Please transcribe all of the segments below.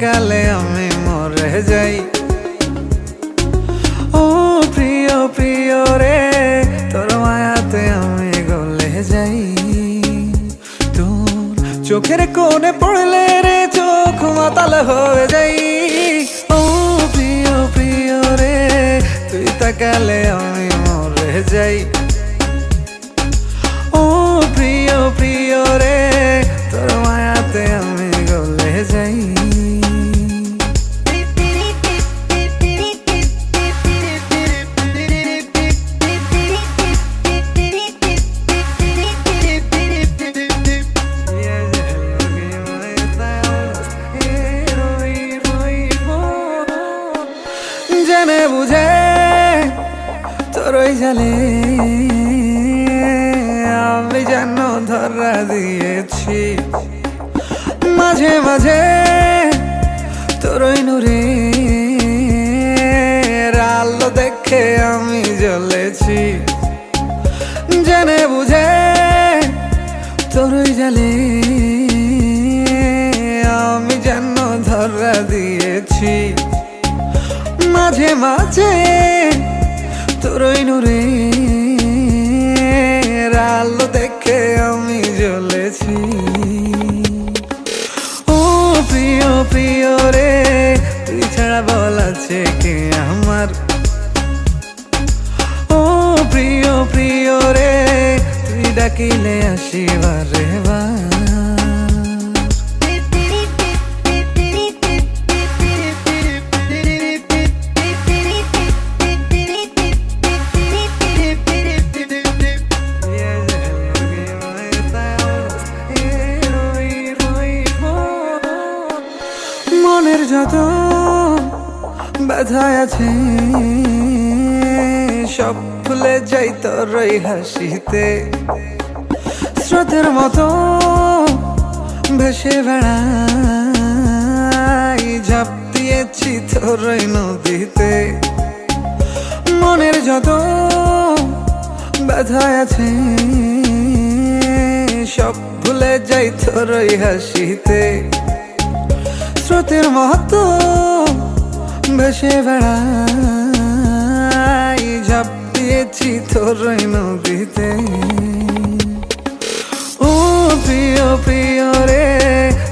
তাকালে আমি মরে যাই। ও প্রিয় প্রিয় রে, তোর মায়াতে আমি গলে যাই। তোর চোখের কোণে পড়লে রে চোখ মাতাল হয়ে যাই। ও প্রিয় প্রিয় রে, তুই তাকালে আমি মরে যাই। ও প্রিয় প্রিয় রে, তোর মায়াতে আমি গলে যাই। জেনে বুঝে তোরই জালে আমি যেন ধরা দিয়েছি। মাঝে মাঝে তোরই নূরে আলো দেখে আমি জ্বলেছি। জেনে বুঝে তোরই জালে আমি যেন ধরা দিয়েছি। মাঝে মাঝে তোরই নূরে আলো দেখে আমি জ্বলেছি। ও প্রিয় প্রিয় রে, তুই ছাড়া বল আছে কে আমার। ও প্রিয় প্রিয় রে, তুই ডাকিলে আসি বারে বার। মনের যত ব্যথা আছে সব ভুলে যাই তোরই হাসিতে। স্রোতের মতো ভেসে বেড়াই, ঝাঁপ দিয়েছি তোরই নদীতে। মনের যত ব্যথা আছে সব ভুলে যাই তোরই হাসিতে। স্রোতের মতো ভেসে বেড়াই, ঝাঁপ দিয়েছি তোরই নদীতে। ও প্রিয় প্রিয় রে,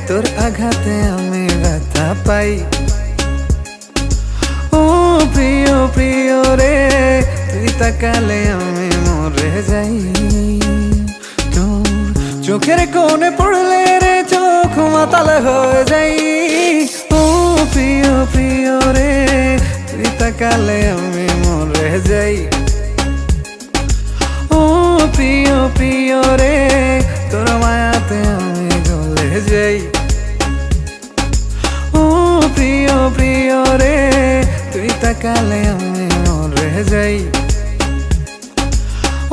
তোর আঘাতে আমি ব্যথা পাই। ও প্রিয় প্রিয় রে, তুই তাকালে আমি মরে যাই। তোর চোখের কোণে পড়লে রে চোখ মাতাল হয়ে যাই। ও প্রিয় প্রিয় রে, তুই তাকালে আমি মরে যাই। ও প্রিয় প্রিয় রে, তোর মায়াতে আমি গলে যাই। ও প্রিয় প্রিয় রে, তুই তাকালে আমি মরে যাই।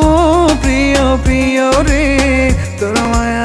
ও প্রিয় প্রিয় রে, তোর মায়া